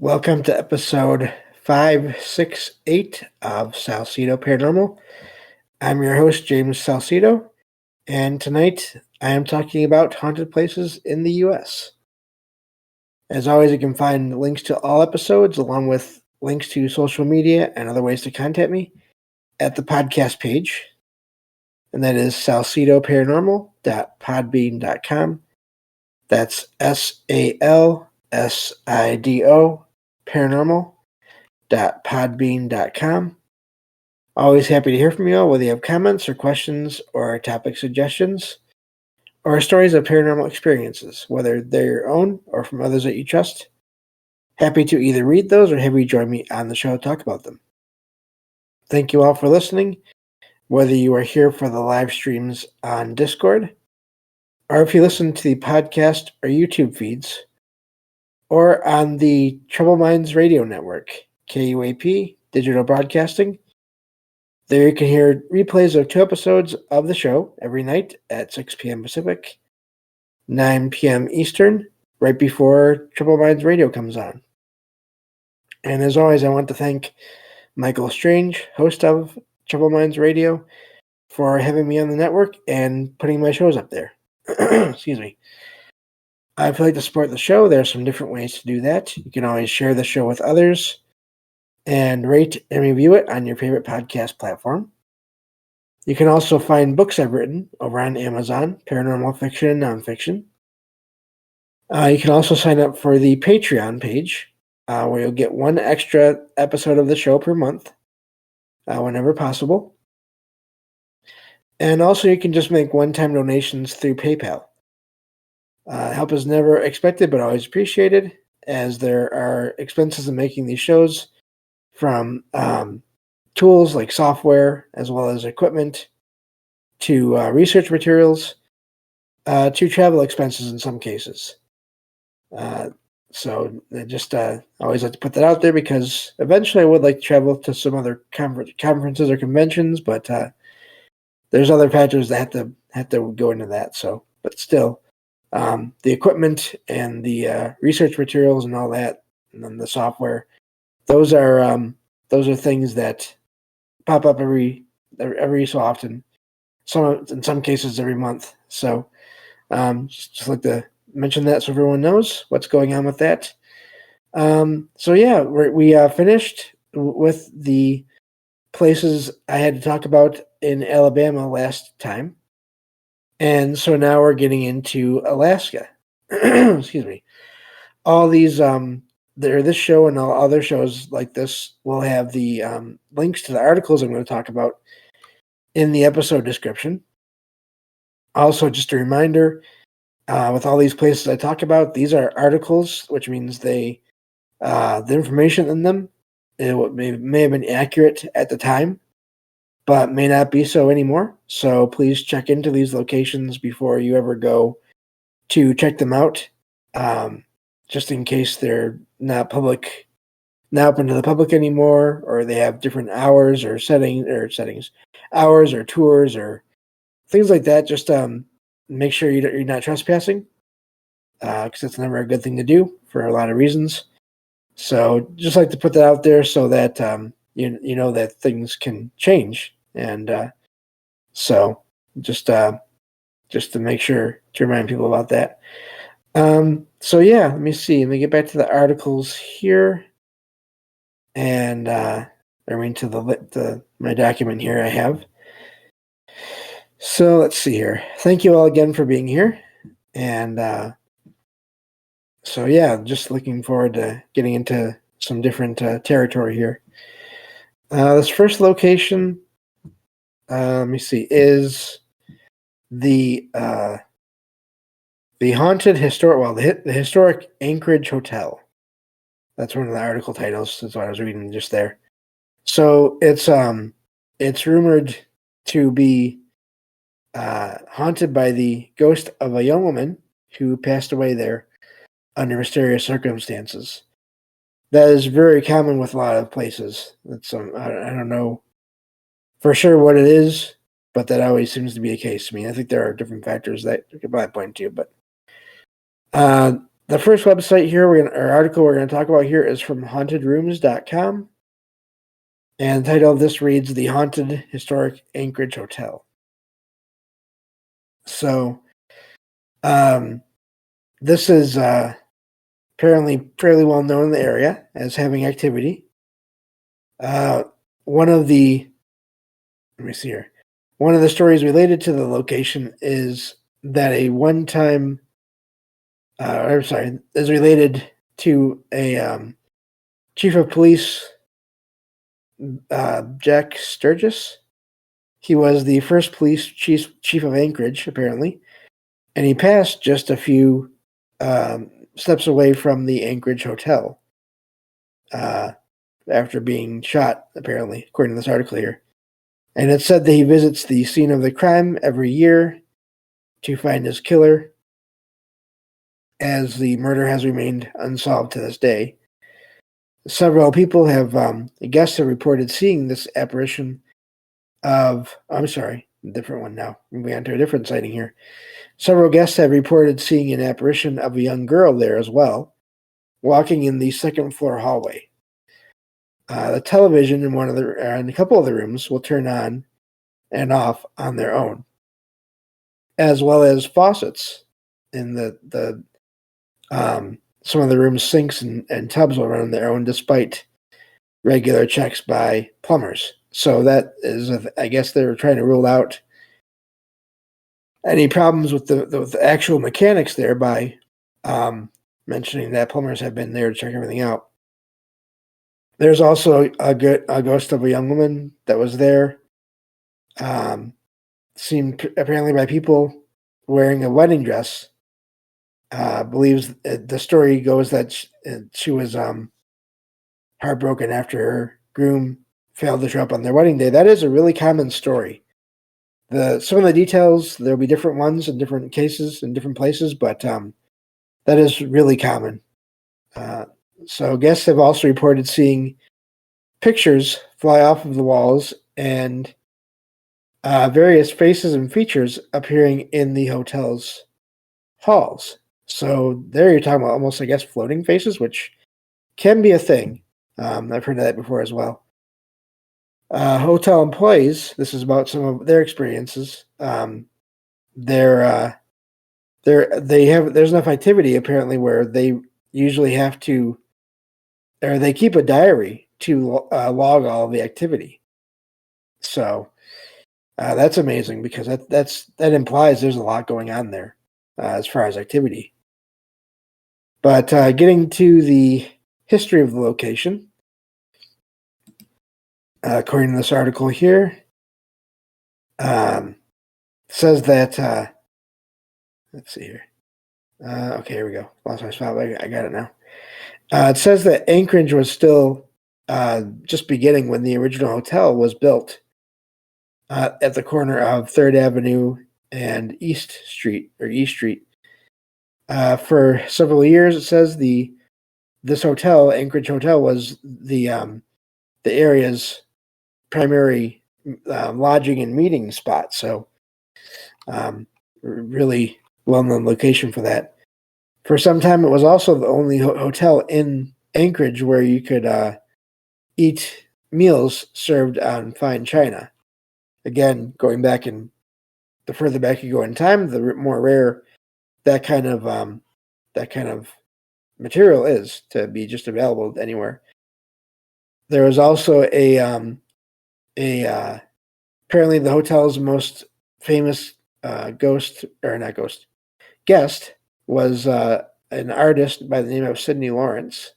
Welcome to episode 568 of Salsidoparanormal. I'm your host, James Salsido, and tonight I am talking about haunted places in the U.S. As always, you can find links to all episodes along with links to social media and other ways to contact me at the podcast page, and that is salsidoparanormal.podbean.com. That's SALSIDO paranormal.podbean.com. Always happy to hear from you all, whether you have comments or questions or topic suggestions or stories of paranormal experiences, whether they're your own or from others that you trust. Happy to either read those or have you join me on the show to talk about them. Thank you all for listening, whether you are here for the live streams on Discord or if you listen to the podcast or YouTube feeds, or on the Troubled Minds Radio Network, KUAP, Digital Broadcasting. There you can hear replays of 2 episodes of the show every night at 6 p.m. Pacific, 9 p.m. Eastern, right before Troubled Minds Radio comes on. And as always, I want to thank Michael Strange, host of Troubled Minds Radio, for having me on the network and putting my shows up there. Excuse me. If you'd like to support the show, there are some different ways to do that. You can always share the show with others and rate and review it on your favorite podcast platform. You can also find books I've written over on Amazon, paranormal fiction and nonfiction. You can also sign up for the Patreon page, where you'll get 1 extra episode of the show per month, whenever possible. And also you can just make one-time donations through PayPal. Help is never expected, but always appreciated, as there are expenses in making these shows, from tools like software, as well as equipment, to research materials, to travel expenses in some cases. So I just always like to put that out there, because eventually I would like to travel to some other conferences or conventions, but there's other factors that have to go into that. So, but still. The equipment and the research materials and all that, and then the software, those are things that pop up every so often. In some cases every month. So just like to mention that so everyone knows what's going on with that. So yeah, we finished with the places I had to talk about in Alabama last time. And so now we're getting into Alaska. Excuse me. All these, this show and all other shows like this will have the links to the articles I'm going to talk about in the episode description. Also, just a reminder, with all these places I talk about, these are articles, which means the information in them may have been accurate at the time, but may not be so anymore. So please check into these locations before you ever go to check them out, just in case they're not open to the public anymore, or they have different hours or hours or tours or things like that. Just make sure you're not trespassing, because that's never a good thing to do for a lot of reasons. So just like to put that out there so that you know that things can change, and so just to make sure to remind people about that. So yeah, let me see. Let me get back to the articles here, and to my document here I have. So let's see here. Thank you all again for being here, and so yeah, just looking forward to getting into some different territory here. This first location, let me see, is the haunted the historic Anchorage Hotel. That's one of the article titles. That's what I was reading just there. So it's rumored to be haunted by the ghost of a young woman who passed away there under mysterious circumstances. That is very common with a lot of places. That's I don't know for sure what it is, but that always seems to be the case. I mean, I think there are different factors that you could probably point to, but the The first website here, or article we're going to talk about here is from hauntedrooms.com. And the title of this reads, The Haunted Historic Anchorage Hotel. So, this is apparently fairly well known in the area as having activity. One of the stories related to the location is that is related to a chief of police, Jack Sturgis. He was the first police chief of Anchorage, apparently, and he passed just a few steps away from the Anchorage Hotel after being shot, apparently, according to this article here. And it said that he visits the scene of the crime every year to find his killer, as the murder has remained unsolved to this day. Several people guests have reported seeing this apparition of, different one now. Moving on to a different sighting here. Several guests have reported seeing an apparition of a young girl there as well, walking in the second floor hallway. The television in a couple of the rooms will turn on and off on their own, as well as faucets in some of the rooms. Sinks and tubs will run on their own despite regular checks by plumbers. So that is, I guess they were trying to rule out any problems with the actual mechanics there by mentioning that plumbers have been there to check everything out. There's also a ghost of a young woman that was there, seen apparently by people wearing a wedding dress. Believes the story goes that she was heartbroken after her groom failed to show up on their wedding day. That is a really common story. Some of the details, there'll be different ones in different cases in different places, but that is really common. So guests have also reported seeing pictures fly off of the walls and various faces and features appearing in the hotel's halls. So there you're talking about almost, I guess, floating faces, which can be a thing. I've heard of that before as well. Hotel employees, this is about some of their experiences. There's enough activity apparently where they usually have to, or they keep a diary to log all of the activity. So that's amazing because that implies there's a lot going on there as far as activity. But getting to the history of the location, according to this article here, says that, let's see here. Okay, here we go. Lost my spot. I got it now. It says that Anchorage was still just beginning when the original hotel was built at the corner of 3rd Avenue and East Street. For several years, it says this hotel, Anchorage Hotel, was the area's primary lodging and meeting spot. So, really well-known location for that. For some time, it was also the only hotel in Anchorage where you could eat meals served on fine china. Again, going back the further back you go in time, the more rare that kind of material is to be just available anywhere. There was also apparently the hotel's most famous guest was an artist by the name of Sidney Lawrence.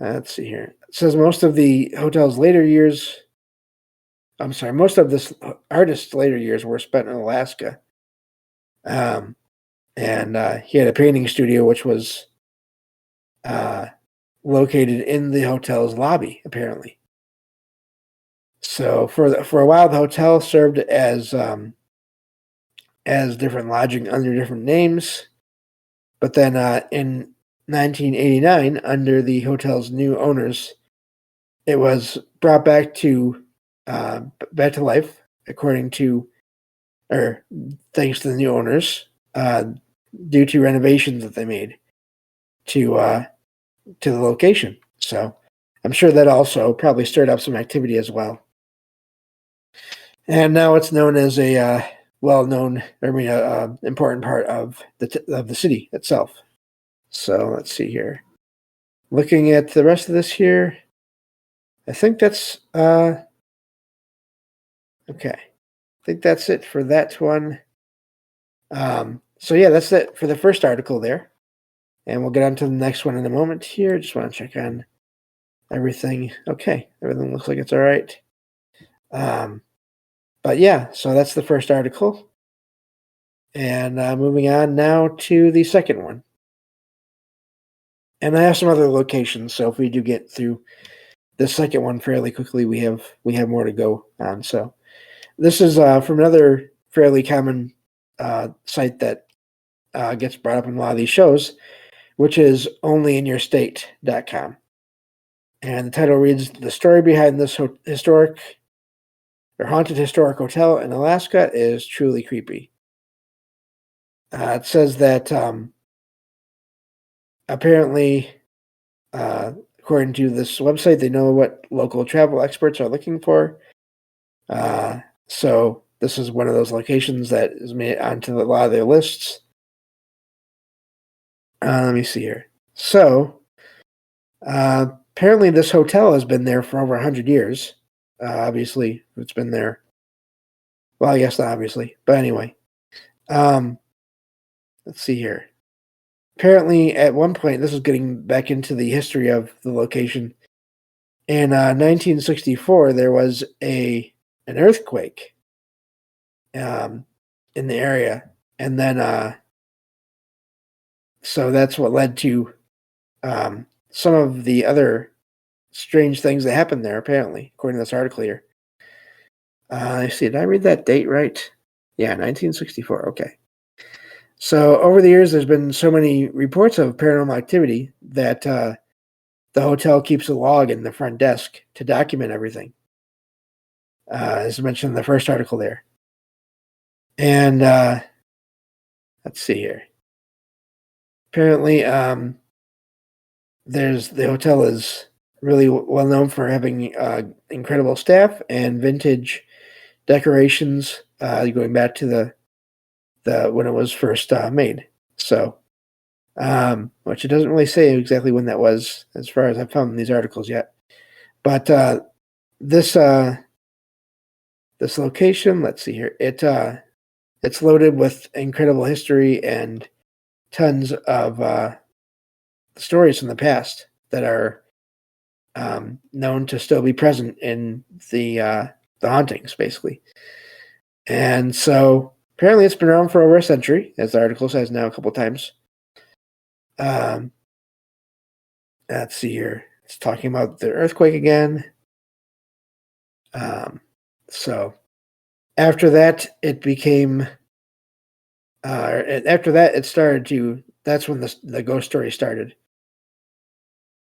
Let's see here. It says most of this artist's later years were spent in Alaska. And he had a painting studio which was located in the hotel's lobby, apparently. So for a while, the hotel served as different lodging under different names, but then in 1989, under the hotel's new owners, it was brought back to life, thanks to the new owners. due to renovations that they made to the location. So I'm sure that also probably stirred up some activity as well. And now it's known as a well-known, important part of the city itself. So let's see here. Looking at the rest of this here, I think that's okay. I think that's it for that one. So yeah, that's it for the first article there. And we'll get on to the next one in a moment here. Just want to check on everything. Okay, everything looks like it's all right. But yeah, so that's the first article. And moving on now to the second one. And I have some other locations, so if we do get through the second one fairly quickly, we have more to go on. So this is from another fairly common site that gets brought up in a lot of these shows, which is onlyinyourstate.com. And the title reads, "The story behind this historic or haunted historic hotel in Alaska is truly creepy." It says that apparently, according to this website, they know what local travel experts are looking for. So this is one of those locations that is made onto a lot of their lists. Let me see here. So apparently this hotel has been there for over 100 years. Obviously, it's been there. Well, I guess not obviously. But anyway. Let's see here. Apparently, at one point, this is getting back into the history of the location. In 1964, there was an earthquake in the area, and then so that's what led to some of the other strange things that happened there. Apparently, according to this article here. I see. Did I read that date right? Yeah, 1964. Okay. So over the years, there's been so many reports of paranormal activity that the hotel keeps a log in the front desk to document everything, as mentioned in the first article there. And let's see here. Apparently, the hotel is really well known for having incredible staff and vintage decorations going back to the when it was first made. So, which it doesn't really say exactly when that was, as far as I've found in these articles yet. But this location, let's see here, it's loaded with incredible history and tons of stories from the past that are known to still be present in the hauntings, basically. And so apparently it's been around for over a century, as the article says now a couple times. Let's see here. It's talking about the earthquake again. So after that, it became. After that, it started to. That's when the ghost story started.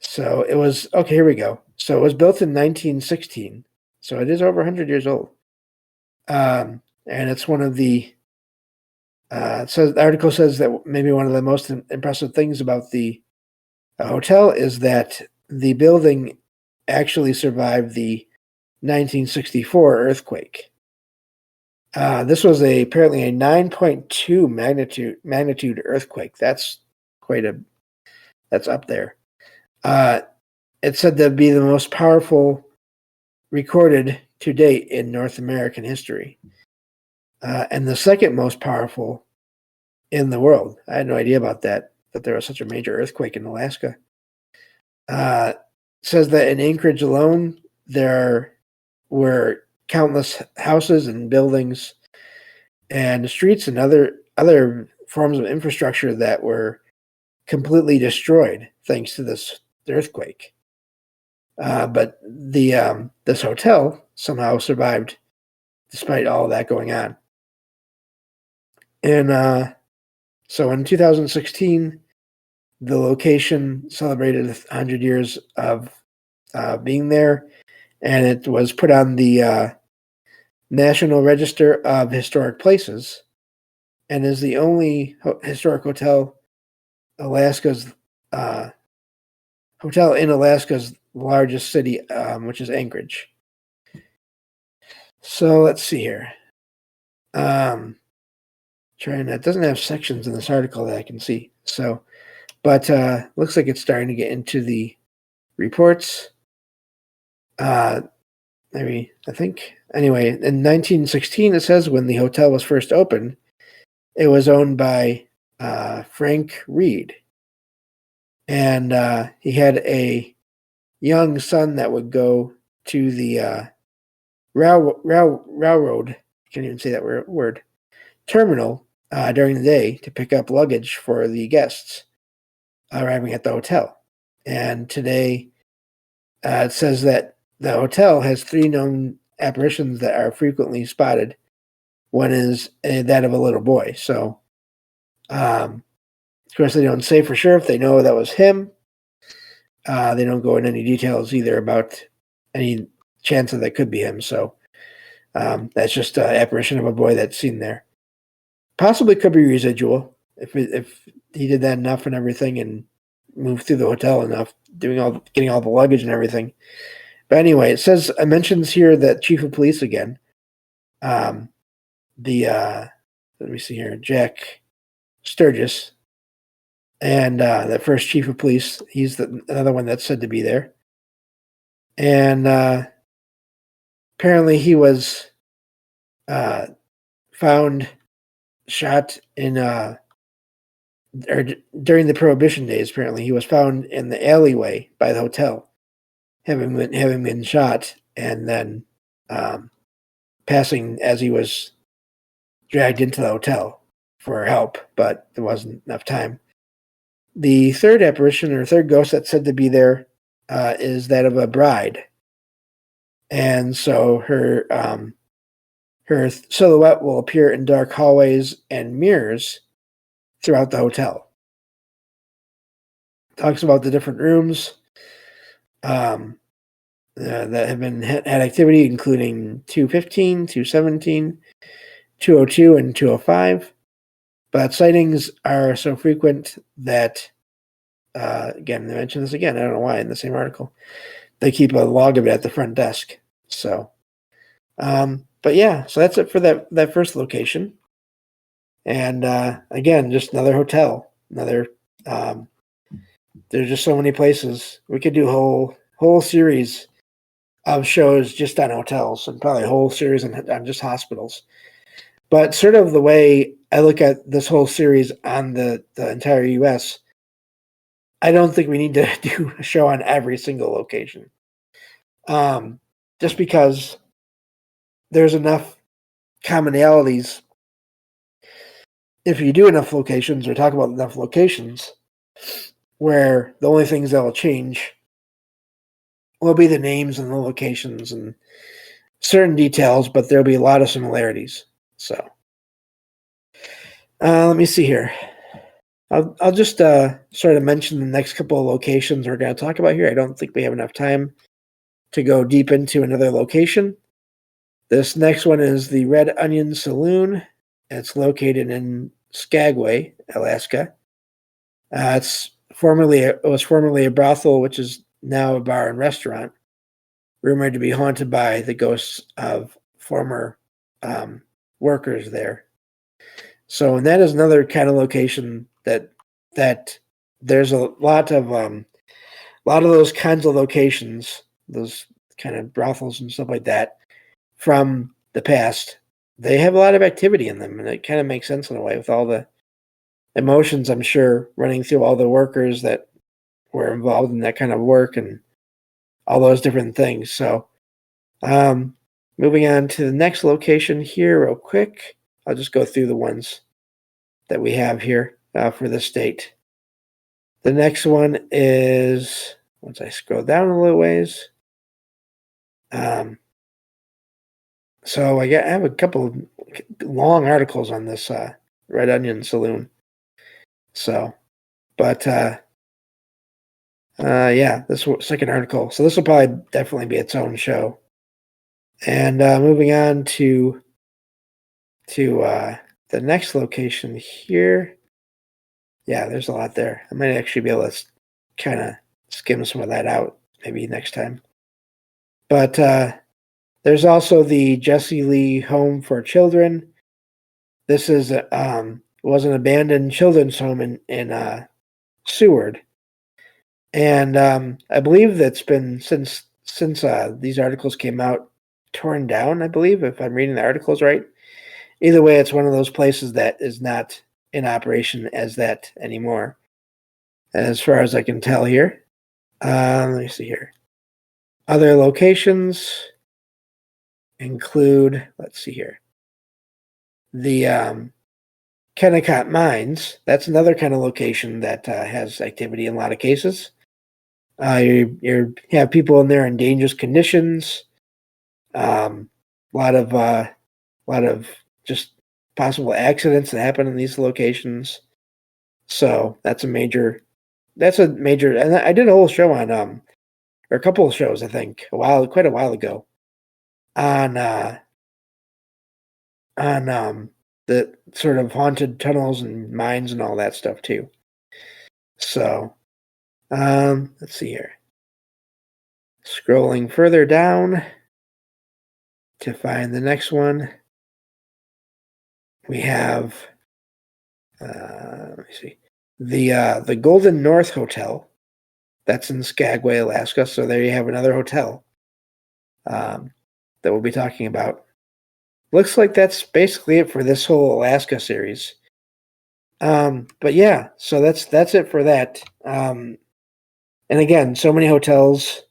So it was okay. Here we go. So it was built in 1916. So it is over 100 years old. And it's one of the. The article says that maybe one of the most impressive things about the hotel is that the building actually survived the 1964 earthquake. This was apparently a 9.2 magnitude earthquake. That's that's up there. It's said to be the most powerful recorded to date in North American history, and the second most powerful in the world. I had no idea about that there was such a major earthquake in Alaska. Says that in Anchorage alone, there were countless houses and buildings and streets and other forms of infrastructure that were completely destroyed thanks to this earthquake. But this hotel somehow survived despite all of that going on. And so in 2016, the location celebrated 100 years of being there, and it was put on the National Register of Historic Places and is the only historic hotel hotel in Alaska's largest city, which is Anchorage. So let's see here. It doesn't have sections in this article that I can see. So, but looks like it's starting to get into the reports. Maybe, I think. Anyway, in 1916, it says when the hotel was first opened, it was owned by Frank Reed. And he had a young son that would go to the railroad, I can't even say that word, terminal during the day to pick up luggage for the guests arriving at the hotel. And today it says that the hotel has 3 known apparitions that are frequently spotted. One is that of a little boy. So, of course, they don't say for sure if they know that was him. They don't go in any details either about any chance that could be him. So that's just an apparition of a boy that's seen there. Possibly could be residual if he did that enough and everything and moved through the hotel enough, getting all the luggage and everything. But anyway, it mentions here that chief of police again, let me see here, Jack Sturgis, and the first chief of police, he's another one that's said to be there. And apparently he was found shot in during the Prohibition days. Apparently he was found in the alleyway by the hotel, having been shot, and then passing as he was dragged into the hotel for help, but there wasn't enough time. The third apparition, or third ghost that's said to be there, is that of a bride. And so her silhouette will appear in dark hallways and mirrors throughout the hotel. Talks about the different rooms that have had activity, including 215, 217, 202, and 205. But sightings are so frequent that, again, they mention this again, I don't know why, in the same article, they keep a log of it at the front desk. So, but yeah, so that's it for that first location. And again, just another hotel. There's just so many places. We could do a whole series of shows just on hotels, and probably a whole series on just hospitals. But sort of the way I look at this whole series on the entire U.S., I don't think we need to do a show on every single location. Just because there's enough commonalities. If you do enough locations or talk about enough locations, where the only things that will change will be the names and the locations and certain details, but there'll be a lot of similarities. So, let me see here. I'll just sort of mention the next couple of locations we're going to talk about here. I don't think we have enough time to go deep into another location. This next one is the Red Onion Saloon. It's located in Skagway, Alaska. It was formerly a brothel, which is now a bar and restaurant, rumored to be haunted by the ghosts of former workers there. So, and that is another kind of location that there's a lot of those kinds of locations, those kind of brothels and stuff like that from the past. They have a lot of activity in them, and it kind of makes sense in a way with all the emotions, I'm sure, running through all the workers that were involved in that kind of work and all those different things. So, moving on to the next location here real quick. I'll just go through the ones that we have here for this state. The next one is, once I scroll down a little ways, so I have a couple of long articles on this Red Onion Saloon. So, but yeah, this second article. So this will probably definitely be its own show. And moving on to the next location here, yeah, there's a lot there. I might actually be able to kind of skim some of that out maybe next time. But there's also the Jesse Lee Home for Children. This is was an abandoned children's home in Seward, and I believe that's been since these articles came out torn down. I believe, if I'm reading the articles right. Either way, it's one of those places that is not in operation as that anymore, as far as I can tell here. Let me see here. Other locations include, let's see here, the Kennecott Mines. That's another kind of location that has activity in a lot of cases. You have people in there in dangerous conditions. A lot of just possible accidents that happen in these locations. So that's a major, and I did a whole show on, or a couple of shows, I think, quite a while ago, on the sort of haunted tunnels and mines and all that stuff too. So, let's see here. Scrolling further down to find the next one, we have, let me see, the Golden North Hotel. That's in Skagway, Alaska. So there you have another hotel that we'll be talking about. Looks like that's basically it for this whole Alaska series. But yeah, so that's it for that. And again, so many hotels.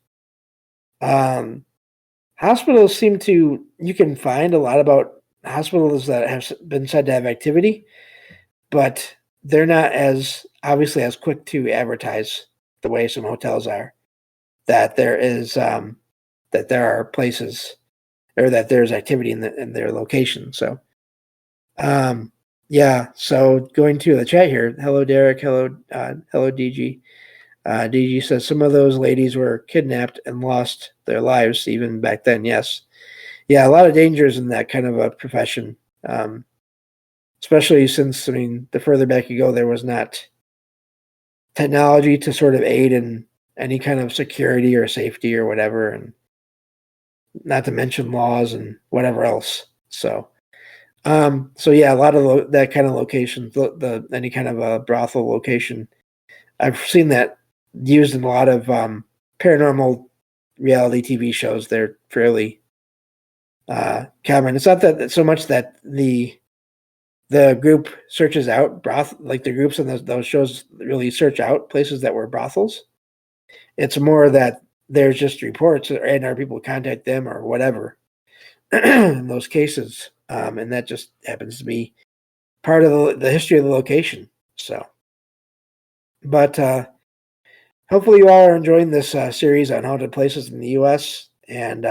Hospitals you can find a lot about hospitals that have been said to have activity, but they're not as obviously as quick to advertise the way some hotels are. That there are places, or that there's activity in their location. So, yeah. So going to the chat here. Hello, Derek. Hello, DG. DG says some of those ladies were kidnapped and lost their lives even back then. Yes. Yeah, a lot of dangers in that kind of a profession. Especially since, the further back you go, there was not technology to sort of aid in any kind of security or safety or whatever, and not to mention laws and whatever else. So, yeah, a lot of that kind of locations, any kind of a brothel location, I've seen that used in a lot of paranormal reality TV shows. They're fairly common. It's not that so much that the group searches out like the groups in those shows really search out places that were brothels. It's more that there's just reports, and our people contact them or whatever in those cases, and that just happens to be part of the history of the location. So, but hopefully you all are enjoying this series on haunted places in the U.S. And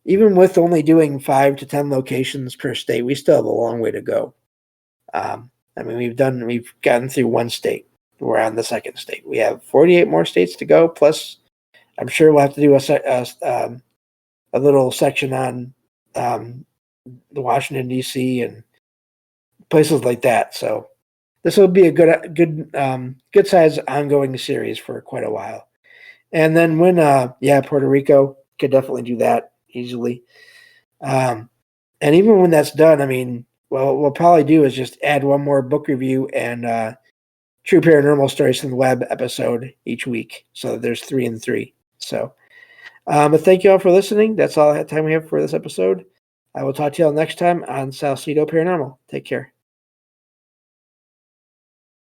even with only doing 5 to 10 locations per state, we still have a long way to go. We've gotten through one state. We're on the second state. We have 48 more states to go. Plus, I'm sure we'll have to do a little section on the Washington D.C. and places like that. So this will be a good size ongoing series for quite a while. And then when Puerto Rico, could definitely do that easily. And even when that's done, what we'll probably do is just add one more book review and True Paranormal Stories from the Web episode each week. So there's 3 and 3. So, but thank you all for listening. That's all the time we have for this episode. I will talk to you all next time on Salsidoparanormal. Take care.